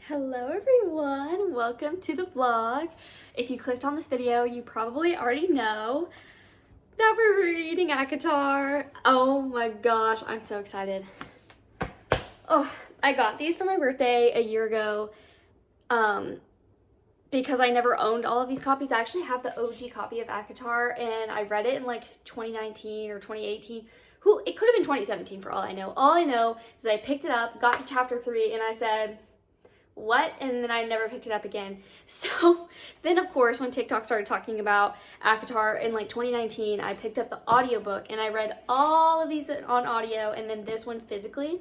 Hello everyone, welcome to the vlog. If you clicked on this video, you probably already know that we're reading ACOTAR. Oh my gosh, I'm so excited. Oh, I got these for my birthday a year ago because I never owned all of these copies. I actually have the OG copy of ACOTAR and I read it in like 2019 or 2018. It could have been 2017 for all I know. All I know is I picked it up, got to chapter 3, and I said, what? And then I never picked it up again. So then of course when TikTok started talking about ACOTAR in like 2019, I picked up the audiobook and I read all of these on audio, and then this one physically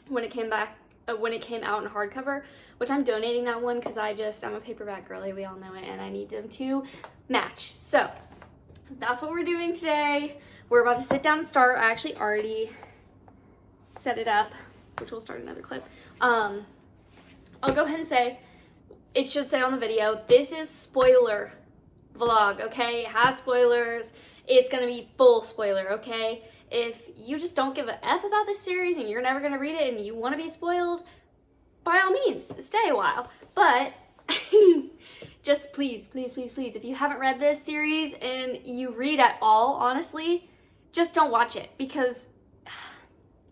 when it came out in hardcover, which I'm donating that one because I'm a paperback girly, we all know it, and I need them to match. So that's what we're doing today. We're about to sit down and start. I actually already set it up, which will start another clip. I'll go ahead and say, it should say on the video, this is spoiler vlog, okay? It has spoilers. It's gonna be full spoiler, okay? If you just don't give a F about this series and you're never gonna read it and you wanna be spoiled, by all means, stay a while. But just please, please, please, please, if you haven't read this series and you read at all, honestly, just don't watch it, because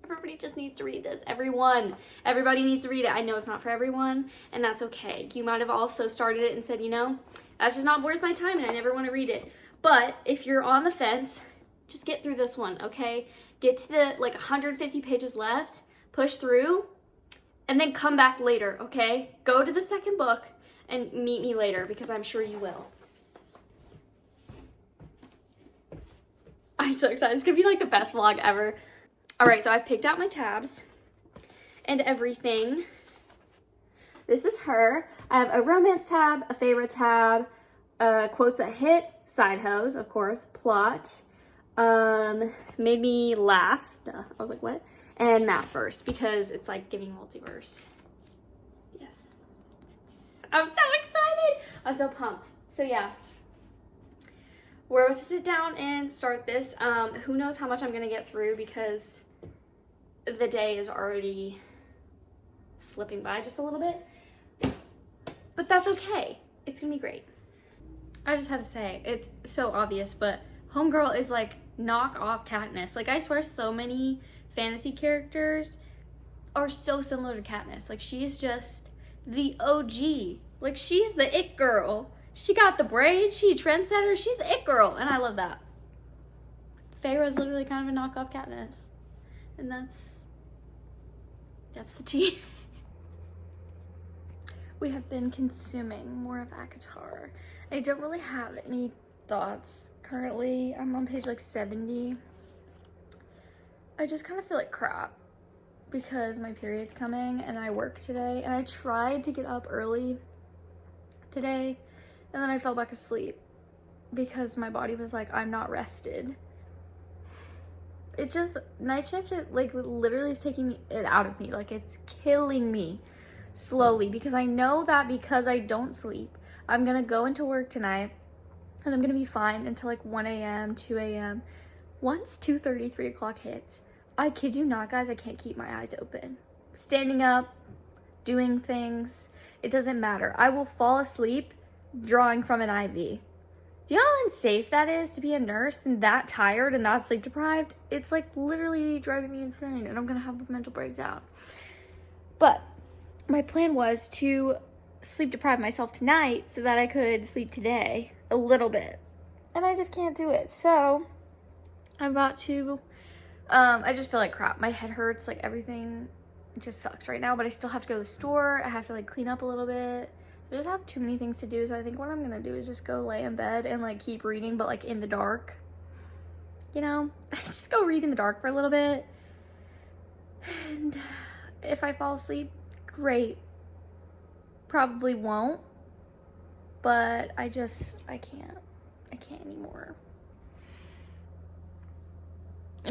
everybody just needs to read this. Everybody needs to read it. I know it's not for everyone, and that's okay. You might have also started it and said, you know, that's just not worth my time and I never want to read it. But if you're on the fence, just get through this one, okay? Get to the like 150 pages left, push through, and then come back later, okay? Go to the second book and meet me later, because I'm sure you will. I'm so excited. It's gonna be like the best vlog ever. All right, so I've picked out my tabs and everything. This is her. I have a romance tab, a favorite tab, quotes that hit, side hose, of course, plot, made me laugh, duh, I was like, what? And mass verse, because it's like giving multiverse. Yes. I'm so excited. I'm so pumped. So yeah. We're about to sit down and start this. Who knows how much I'm gonna get through, because the day is already slipping by just a little bit. But that's okay. It's gonna be great. I just had to say, it's so obvious, but Homegirl is like knockoff Katniss. Like, I swear so many fantasy characters are so similar to Katniss. Like, she's just the OG. Like, she's the it girl. She got the braids, she a trendsetter, she's the it girl, and I love that. Feyre's literally kind of a knockoff Katniss. And that's the tea. We have been consuming more of ACOTAR. I don't really have any thoughts currently. I'm on page like 70. I just kind of feel like crap because my period's coming and I work today, and I tried to get up early today, and then I fell back asleep because my body was like, I'm not rested. It's just, night shift, it like literally is taking it out of me. Like, it's killing me slowly, because I know that because I don't sleep, I'm gonna go into work tonight and I'm gonna be fine until like 1 a.m., 2 a.m. Once 2:30, 3 o'clock hits, I kid you not, guys, I can't keep my eyes open. Standing up, doing things, it doesn't matter. I will fall asleep drawing from an IV. Do you know how unsafe that is to be a nurse and that tired and that sleep deprived? It's like literally driving me insane, and I'm gonna have a mental breakdown. But my plan was to sleep deprive myself tonight so that I could sleep today a little bit, and I just can't do it. So I'm about to, I just feel like crap. My head hurts, like everything just sucks right now, but I still have to go to the store. I have to like clean up a little bit. I just have too many things to do, so I think what I'm gonna do is just go lay in bed and like keep reading, but like in the dark, you know? Just go read in the dark for a little bit, and if I fall asleep, great. Probably won't, but I can't anymore.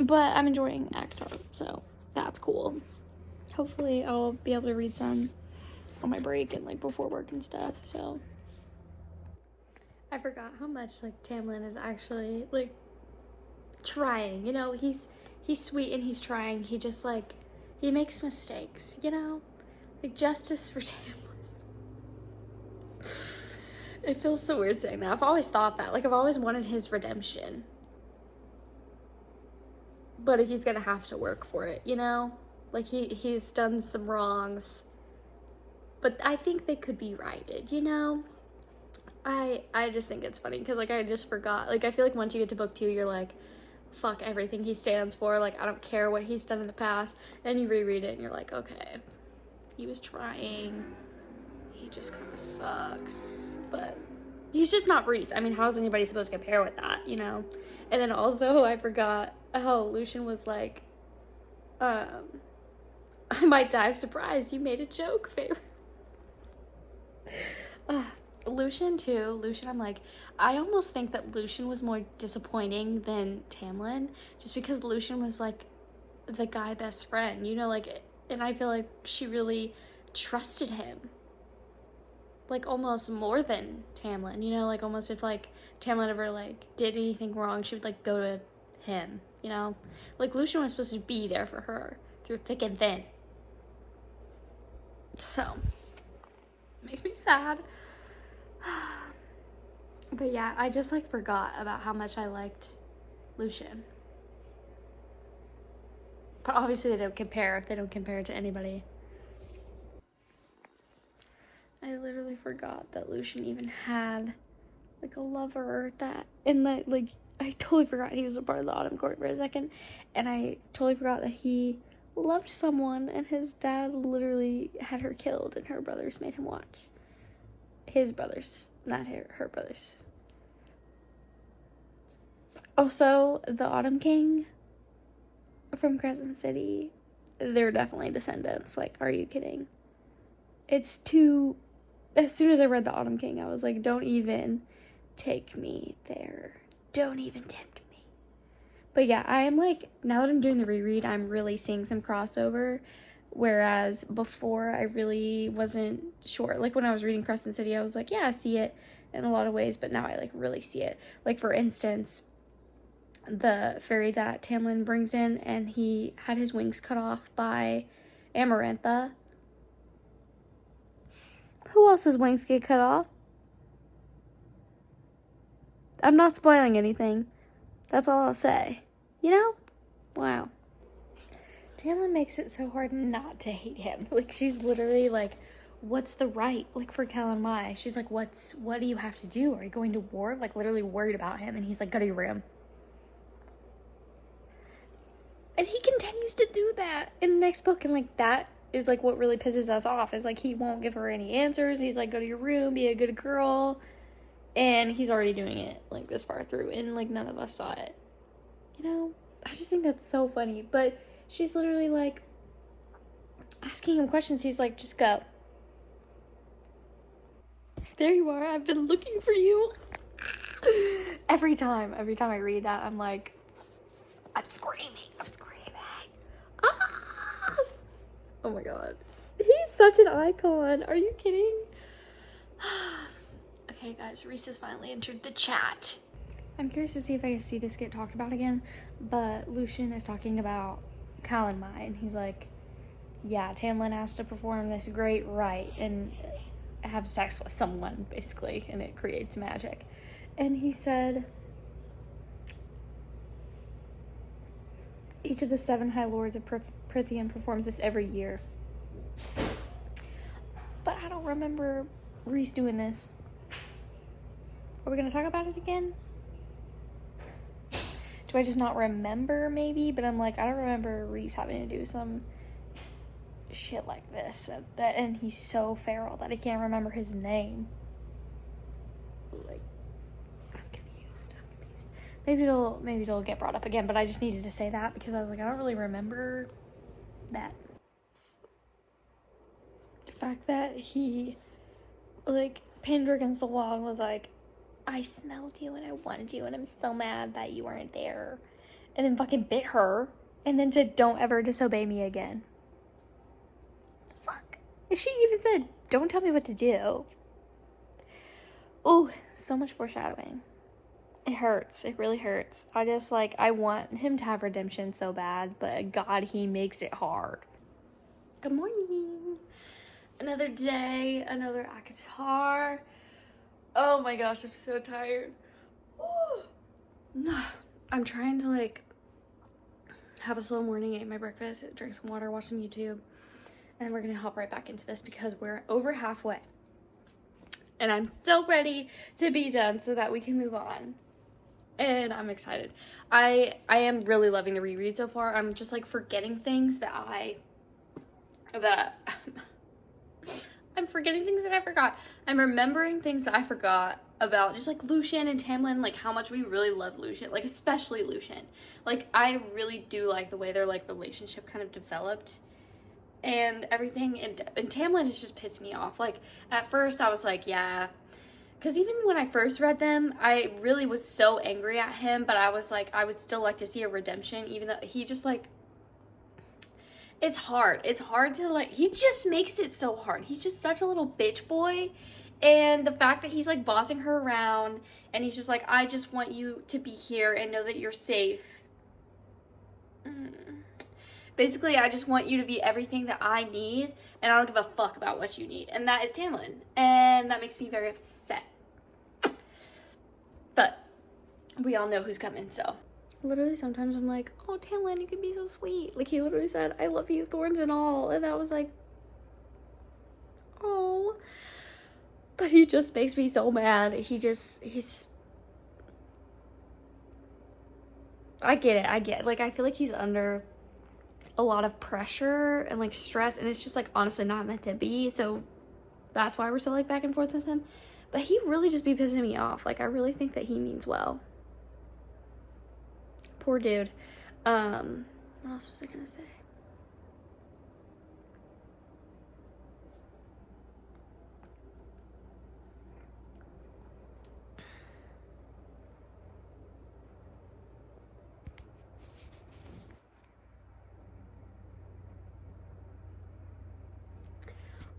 But I'm enjoying ACOTAR, so that's cool. Hopefully I'll be able to read some on my break and like before work and stuff. So I forgot how much like Tamlin is actually like trying, you know. He's sweet and he's trying. He just like, he makes mistakes, you know. Like, justice for Tamlin. It feels so weird saying that. I've always thought that. Like, I've always wanted his redemption. But he's gonna have to work for it, you know? Like, he's done some wrongs. But I think they could be righted, you know? I just think it's funny because, like, I just forgot. Like, I feel like once you get to book 2, you're like, fuck everything he stands for. Like, I don't care what he's done in the past. Then you reread it and you're like, okay, he was trying. He just kind of sucks. But he's just not Reese. I mean, how is anybody supposed to compare with that, you know? And then also, I forgot how Lucian was like, I might die of surprise. You made a joke, Fable. Lucian too. Lucian, I'm like, I almost think that Lucian was more disappointing than Tamlin, just because Lucian was like the guy best friend, you know, like, and I feel like she really trusted him, like almost more than Tamlin, you know, like almost if like Tamlin ever like did anything wrong, she would like go to him, you know, like Lucian was supposed to be there for her through thick and thin. So it makes me sad. But yeah, I just like forgot about how much I liked Lucian. But obviously they don't compare to anybody. I literally forgot that Lucian even had like a lover, that, and that, like, I totally forgot he was a part of the Autumn Court for a second, and I totally forgot that he loved someone and his dad literally had her killed and her brothers made him watch. His brothers, not her brothers. Also, the Autumn King from Crescent City, they're definitely descendants. Like, are you kidding? It's too... As soon as I read the Autumn King, I was like, don't even take me there. Don't even tempt me. But yeah, I am like, now that I'm doing the reread, I'm really seeing some crossover. Whereas before, I really wasn't sure. Like, when I was reading Crescent City, I was like, yeah, I see it in a lot of ways. But now I, like, really see it. Like, for instance, the fairy that Tamlin brings in, and he had his wings cut off by Amarantha. Who else's wings get cut off? I'm not spoiling anything. That's all I'll say. You know? Wow. Tamlin makes it so hard not to hate him. Like, she's literally like, what's the right? Like, for Calanmai, she's like, what do you have to do? Are you going to war? Like, literally worried about him. And he's like, go to your room. And he continues to do that in the next book. And, like, that is, like, what really pisses us off. Is, like, he won't give her any answers. He's like, go to your room, be a good girl. And he's already doing it, like, this far through. And, like, none of us saw it. You know? I just think that's so funny. But she's literally, like, asking him questions. He's like, just go. There you are. I've been looking for you. Every time I read that, I'm like, I'm screaming. Ah! Oh my god. He's such an icon. Are you kidding? Okay, guys, Reese has finally entered the chat. I'm curious to see if I see this get talked about again, but Lucian is talking about Calanmai, and he's like, yeah, Tamlin has to perform this great rite and have sex with someone, basically, and it creates magic. And he said, each of the 7 High Lords of Prythian performs this every year. But I don't remember Reese doing this. Are we gonna talk about it again? Do I just not remember, maybe? But I'm like, I don't remember Reese having to do some shit like this. And he's so feral that I can't remember his name. Like, I'm confused. Maybe it'll get brought up again, but I just needed to say that because I was like, I don't really remember that. The fact that he, like, pinned her against the wall and was like, I smelled you and I wanted you and I'm so mad that you weren't there. And then fucking bit her. And then said, don't ever disobey me again. Fuck. And she even said, don't tell me what to do. Oh, so much foreshadowing. It hurts. It really hurts. I just, like, I want him to have redemption so bad, but God, he makes it hard. Good morning. Another day, another ACOTAR. Oh my gosh, I'm so tired. I'm trying to like have a slow morning, eat my breakfast, drink some water, watch some YouTube, and we're gonna hop right back into this because we're over halfway. And I'm so ready to be done so that we can move on. And I'm excited. I am really loving the reread so far. I'm just like forgetting things that I'm forgetting things that I forgot. I'm remembering things that I forgot about just like Lucian and Tamlin, like how much we really love Lucian, like especially Lucian. Like I really do like the way their like relationship kind of developed and everything. And Tamlin has just pissed me off. Like at first I was like, yeah, because even when I first read them, I really was so angry at him, but I was like, I would still like to see a redemption, even though he just like, it's hard. It's hard to like, he just makes it so hard. He's just such a little bitch boy. And the fact that he's like bossing her around and he's just like, I just want you to be here and know that you're safe. Basically, I just want you to be everything that I need and I don't give a fuck about what you need. And that is Tamlin. And that makes me very upset. But we all know who's coming, so. Literally, sometimes I'm like, oh, Tamlin, you can be so sweet. Like, he literally said, I love you, thorns and all. And that was like, oh. But he just makes me so mad. He's... I get it. Like, I feel like he's under a lot of pressure and, like, stress. And it's just, like, honestly not meant to be. So that's why we're so, like, back and forth with him. But he really just be pissing me off. Like, I really think that he means well. Poor dude. What else was I gonna say?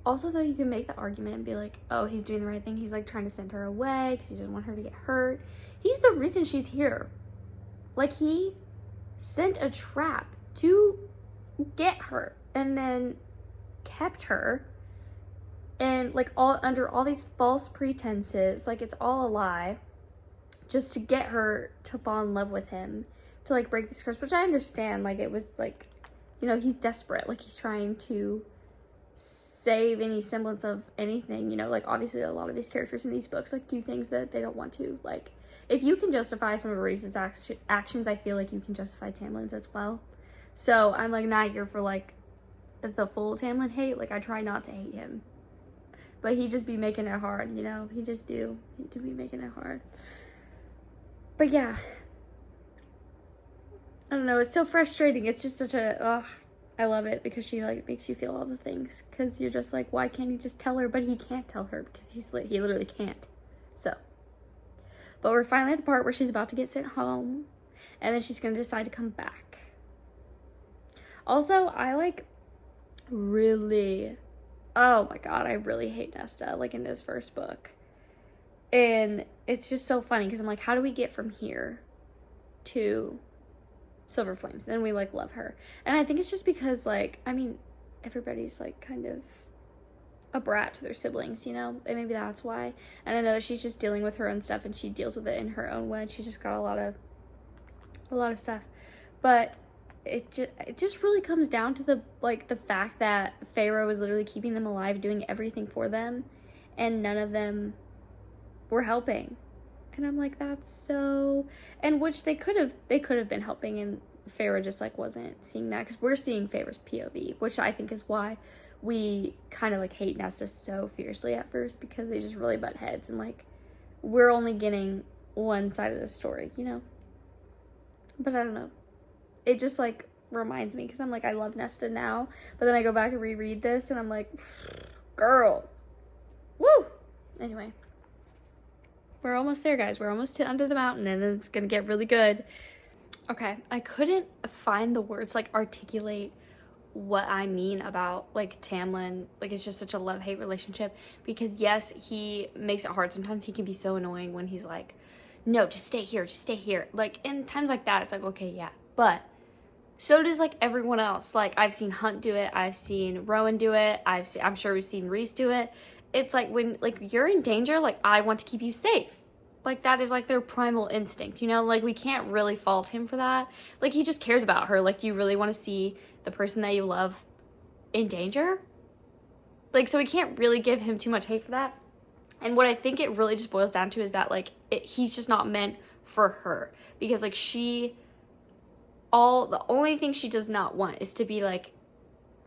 Also, though, you can make the argument and be like, oh, he's doing the right thing. He's, like, trying to send her away because he doesn't want her to get hurt. He's the reason she's here. Like, he sent a trap to get her and then kept her and, like, all under all these false pretenses. Like, it's all a lie just to get her to fall in love with him, to, like, break this curse, which I understand. Like, it was, like, you know, he's desperate. Like, he's trying to save any semblance of anything, you know, like obviously a lot of these characters in these books like do things that they don't want to. Like if you can justify some of Reese's actions, I feel like you can justify Tamlin's as well. So I'm like not here for like the full Tamlin hate. Like I try not to hate him, but he just be making it hard, you know. He do be making it hard. But yeah, I don't know, it's so frustrating. It's just such a I love it because she like makes you feel all the things because you're just like, why can't he just tell her? But he can't tell her because he literally can't. So, but we're finally at the part where she's about to get sent home and then she's going to decide to come back. Also, I like really, oh my God, I really hate Nesta like in this first book. And it's just so funny because I'm like, how do we get from here to Silver Flames? Then we like love her. And I think it's just because like, I mean, everybody's like kind of a brat to their siblings, you know, and maybe that's why. And I know that she's just dealing with her own stuff and she deals with it in her own way. She's just got a lot of stuff. But it just really comes down to the fact that Pharaoh was literally keeping them alive, doing everything for them, and none of them were helping. And I'm like, that's so, and which they could have been helping, and Pharaoh just like wasn't seeing that because we're seeing Pharaoh's POV, which I think is why we kind of like hate Nesta so fiercely at first, because they just really butt heads and like we're only getting one side of the story, you know. But I don't know, it just like reminds me because I'm like, I love Nesta now, but then I go back and reread this and I'm like, girl, woo. Anyway, we're almost there, guys. We're almost to Under the Mountain, and then it's gonna get really good. Okay, I couldn't find the words like articulate what I mean about like Tamlin. Like it's just such a love-hate relationship because yes, he makes it hard. Sometimes he can be so annoying when he's like, no, just stay here. Like in times like that, it's like, okay, yeah. But So does like everyone else. Like I've seen Hunt do it, I've seen Rowan do it, I'm sure we've seen Reese do it. It's like when like you're in danger, like I want to keep you safe. Like that is like their primal instinct, you know? Like we can't really fault him for that. Like he just cares about her. Like do you really want to see the person that you love in danger? Like so we can't really give him too much hate for that. And what I think it really just boils down to is that like he's just not meant for her, because like the only thing she does not want is to be like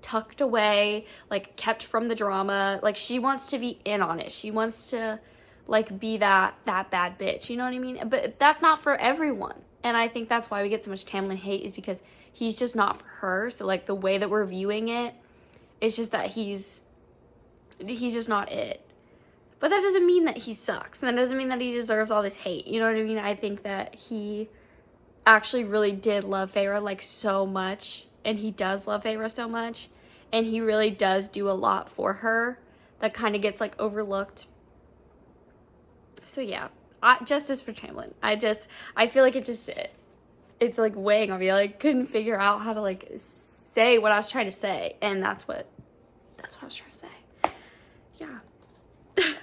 tucked away, like kept from the drama. Like she wants to be in on it. She wants to like be that bad bitch, you know what I mean? But that's not for everyone. And I think that's why we get so much Tamlin hate, is because he's just not for her. So like the way that we're viewing it, it's just that he's just not it. But that doesn't mean that he sucks. And that doesn't mean that he deserves all this hate. You know what I mean? I think that he actually really did love Feyre like so much. And he does love Feyre so much. And he really does do a lot for her that kind of gets like overlooked. So yeah, justice for Tamlin. I feel like it's like weighing on me. I like couldn't figure out how to like say what I was trying to say. And that's what I was trying to say. Yeah.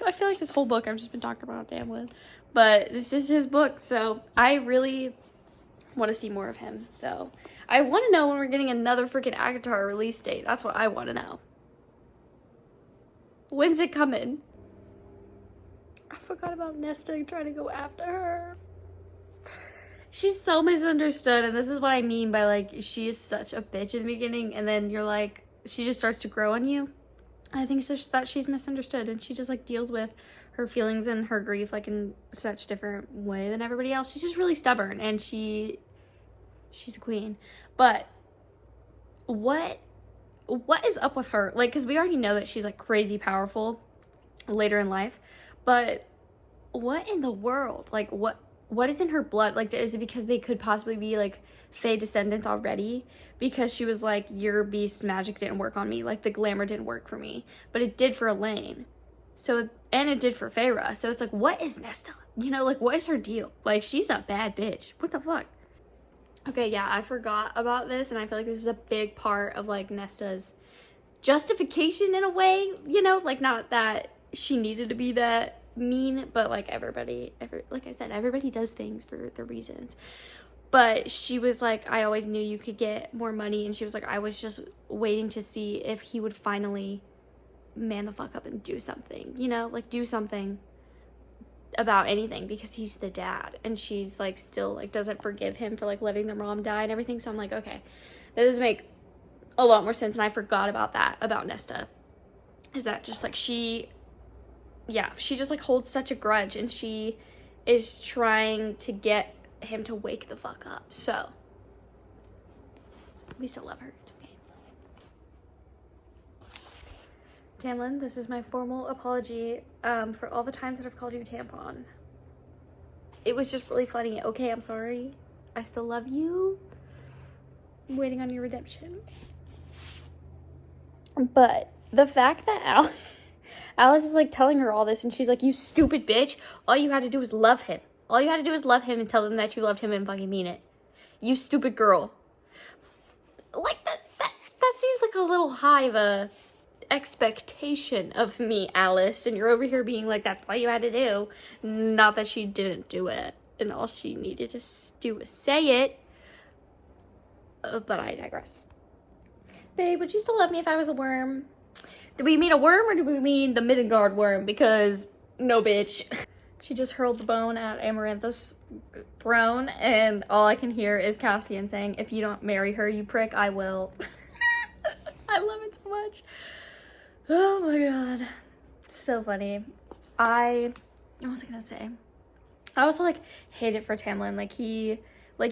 I feel like this whole book I've just been talking about Tamlin, but this is his book, so I really want to see more of him, though. I want to know when we're getting another freaking ACOTAR release date. That's what I want to know. When's it coming? I forgot about Nesta trying to go after her. She's so misunderstood, and this is what I mean by, like, she is such a bitch in the beginning, and then you're like, she just starts to grow on you. I think it's just that she's misunderstood, and she just like deals with her feelings and her grief like in such different way than everybody else. She's just really stubborn, and she's a queen. But what is up with her? Like, because we already know that she's like crazy powerful later in life, but what in the world? Like what is in her blood? Like, is it because they could possibly be like Fae descendants already? Because she was like, your beast's magic didn't work on me. Like the glamour didn't work for me, but it did for Elaine. So, and it did for Feyre. So it's like, what is Nesta? You know, like what is her deal? Like she's a bad bitch. What the fuck? Okay, yeah, I forgot about this, and I feel like this is a big part of like Nesta's justification in a way, you know, like not that she needed to be that mean, but like like I said, everybody does things for the reasons. But she was like, I always knew you could get more money, and she was like, I was just waiting to see if he would finally man the fuck up and do something, you know, like do something about anything, because he's the dad. And she's like still like doesn't forgive him for like letting the mom die and everything. So I'm like, okay, that does make a lot more sense. And I forgot about that about Nesta, is that just like she just like holds such a grudge, and she is trying to get him to wake the fuck up. So we still love her. It's okay. Tamlin, this is my formal apology for all the times that I've called you tampon. It was just really funny. Okay, I'm sorry. I still love you. I'm waiting on your redemption. But the fact that Alice is like telling her all this, and she's like, you stupid bitch, all you had to do was love him. All you had to do was love him and tell them that you loved him and fucking mean it. You stupid girl. Like that seems like a little high of a expectation of me, Alice, and you're over here being like, that's all you had to do. Not that she didn't do it, and all she needed to do was say it. But I digress. Babe, would you still love me if I was a worm? Do we mean a worm, or do we mean the Midgard worm? Because no, bitch. She just hurled the bone at Amarantha's throne, and all I can hear is Cassian saying, if you don't marry her, you prick, I will. I love it so much. Oh my god. So funny. What was I gonna say? I also like hate it for Tamlin.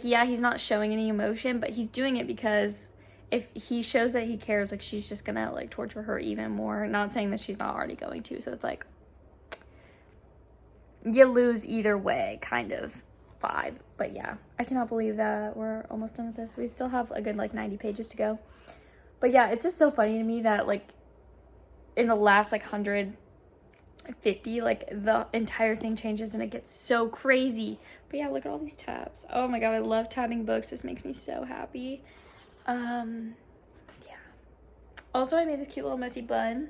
Yeah, he's not showing any emotion, but he's doing it because if he shows that he cares, like she's just gonna like torture her even more. Not saying that she's not already going to, so it's like you lose either way kind of vibe. But yeah, I cannot believe that we're almost done with this. We still have a good like 90 pages to go. But yeah, it's just so funny to me that like in the last like 150, like the entire thing changes and it gets so crazy. But yeah, look at all these tabs. Oh my god, I love tabbing books. This makes me so happy. Yeah. Also, I made this cute little messy bun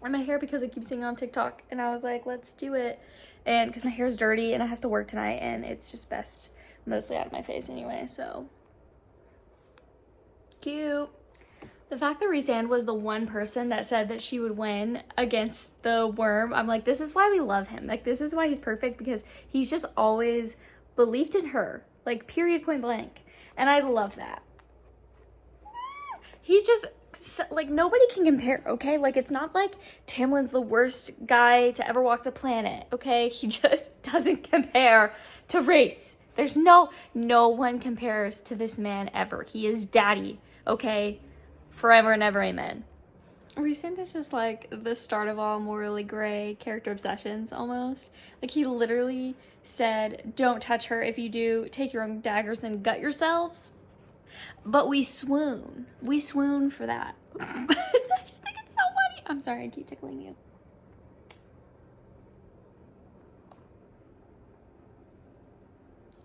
in my hair because I keep seeing it on TikTok, and I was like, let's do it. And because my hair is dirty and I have to work tonight, and it's just best mostly out of my face anyway, so cute. The fact that Rhysand was the one person that said that she would win against the worm, I'm like, this is why we love him. Like, this is why he's perfect, because he's just always believed in her. Like, period, point blank. And I love that. He's just, like, nobody can compare, okay? Like, it's not like Tamlin's the worst guy to ever walk the planet, okay? He just doesn't compare to Rhys. There's no one compares to this man ever. He is daddy, okay? Forever and ever, amen. Rhysand is just like the start of all morally gray character obsessions, almost. Like, he literally said, don't touch her. If you do, take your own daggers and gut yourselves. But we swoon. We swoon for that. I just think it's so funny. I'm sorry, I keep tickling you.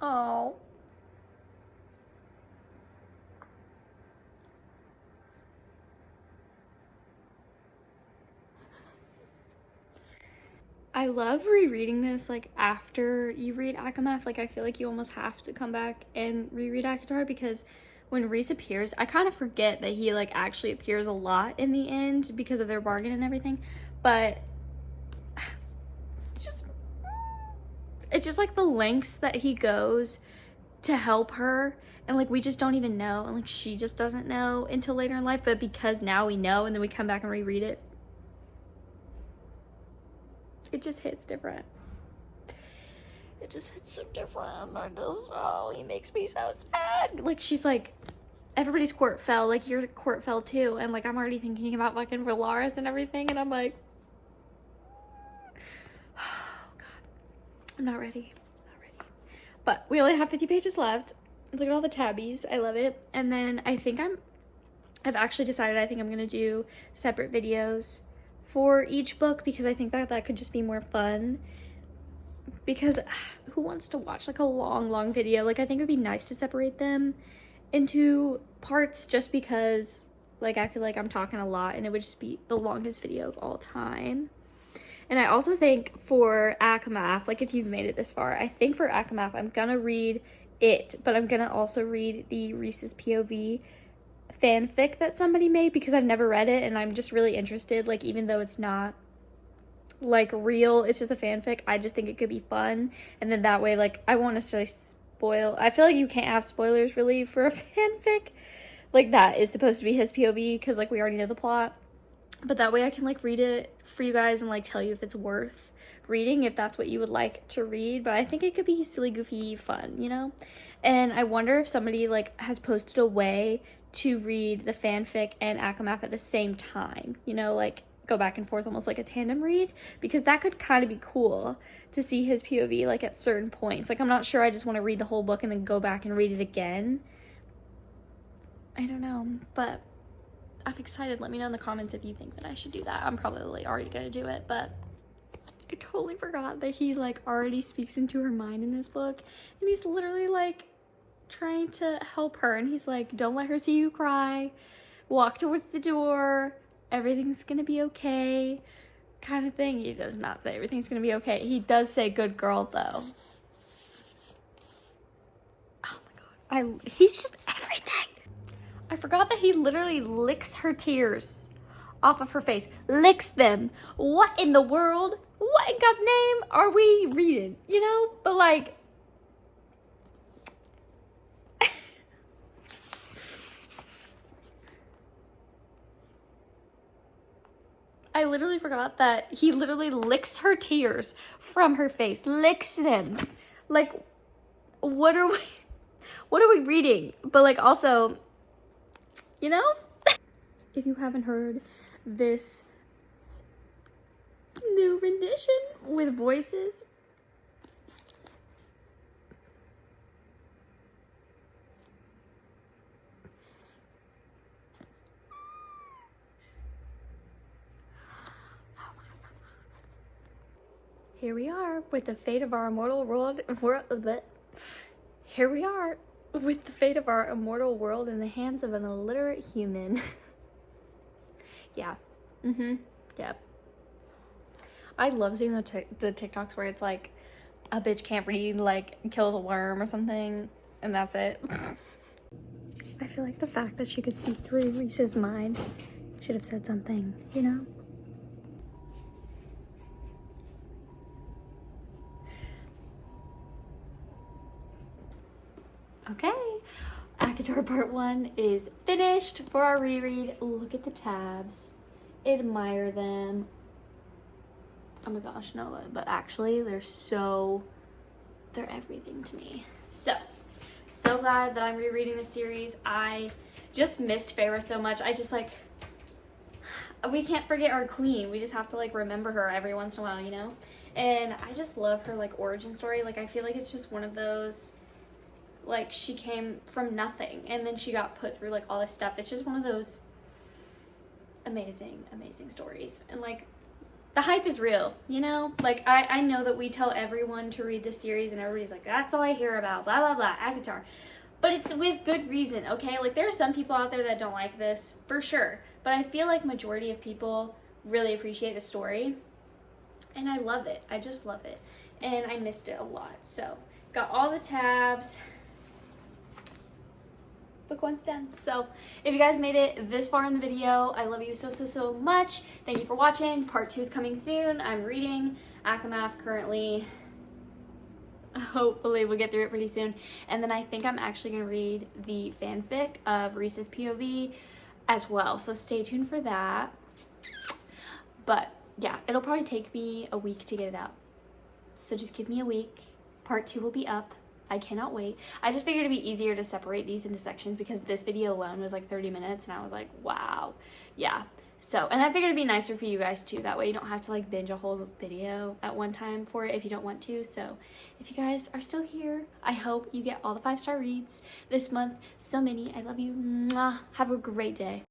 Oh. I love rereading this, like, after you read ACOMAF. Like, I feel like you almost have to come back and reread ACOTAR, because when Rhys appears, I kind of forget that he, like, actually appears a lot in the end because of their bargain and everything. But it's just like the lengths that he goes to help her, and like we just don't even know, and like she just doesn't know until later in life, but because now we know, and then we come back and reread it, it just hits different. It just hits so different. I just, oh, he makes me so sad. Like, she's like, everybody's court fell, like your court fell too, and like I'm already thinking about fucking Valaris and everything, and I'm like, oh god, I'm not ready. But we only have 50 pages left. Look at all the tabbies. I love it. And then I think I've actually decided I think I'm going to do separate videos for each book, because I think that could just be more fun. Because who wants to watch like a long video? Like, I think it would be nice to separate them into parts, just because like I feel like I'm talking a lot and it would just be the longest video of all time. And I also think for ACOMAF, like if you've made it this far, I think for ACOMAF, I'm gonna read it, but I'm gonna also read the Rhys's POV fanfic that somebody made, because I've never read it and I'm just really interested. Like, even though it's not like real, it's just a fanfic, I just think it could be fun. And then that way, like, I won't necessarily spoil. I feel like you can't have spoilers really for a fanfic. Like, that is supposed to be his POV, because like we already know the plot. But that way I can like read it for you guys and like tell you if it's worth reading, if that's what you would like to read. But I think it could be silly, goofy, fun, you know? And I wonder if somebody like has posted a way to read the fanfic and ACOMAF at the same time, you know, like go back and forth, almost like a tandem read, because that could kind of be cool to see his POV like at certain points. Like, I'm not sure I just want to read the whole book and then go back and read it again. I don't know, but I'm excited. Let me know in the comments if you think that I should do that. I'm probably already gonna do it, but I totally forgot that he like already speaks into her mind in this book, and he's literally like trying to help her, and he's like, don't let her see you cry, walk towards the door, everything's gonna be okay, kind of thing. He does not say everything's gonna be okay. He does say good girl though. Oh my god, he's just everything. I forgot that he literally licks her tears off of her face. Licks them. What in the world? What in God's name are we reading? You know? But like, I literally forgot that he literally licks her tears from her face. Licks them. Like, what are we reading? But like, also, you know? If you haven't heard this new rendition with voices, here we are with the fate of our immortal world. Here we are. with the fate of our immortal world in the hands of an illiterate human. Yeah. Yep. I love seeing the TikToks where it's like a bitch can't read, like kills a worm or something, and that's it. I feel like the fact that she could see through Reese's mind should have said something, you know? Okay, ACOTAR Part 1 is finished for our reread. Look at the tabs. Admire them. Oh my gosh, no, but actually they're everything to me. So glad that I'm rereading the series. I just missed Feyre so much. I just like, we can't forget our queen. We just have to like remember her every once in a while, you know? And I just love her like origin story. Like I feel like it's just one of those, like she came from nothing and then she got put through like all this stuff. It's just one of those amazing stories. And like the hype is real, you know? Like I know that we tell everyone to read this series and everybody's like, that's all I hear about, blah blah blah, ACOTAR. But it's with good reason, okay? Like there are some people out there that don't like this, for sure. But I feel like majority of people really appreciate the story. And I love it. I just love it. And I missed it a lot. So got all the tabs. Book one's done. So if you guys made it this far in the video, I love you so much. Thank you for watching. Part 2 is coming soon. I'm reading ACOMAF currently. Hopefully we'll get through it pretty soon. And then I think I'm actually going to read the fanfic of Reese's POV as well. So stay tuned for that. But yeah, it'll probably take me a week to get it out. So just give me a week. Part 2 will be up. I cannot wait. I just figured it'd be easier to separate these into sections because this video alone was like 30 minutes and I was like, wow. Yeah. So, and I figured it'd be nicer for you guys too. That way you don't have to like binge a whole video at one time for it if you don't want to. So if you guys are still here, I hope you get all the 5-star reads this month. So many. I love you. Mwah. Have a great day.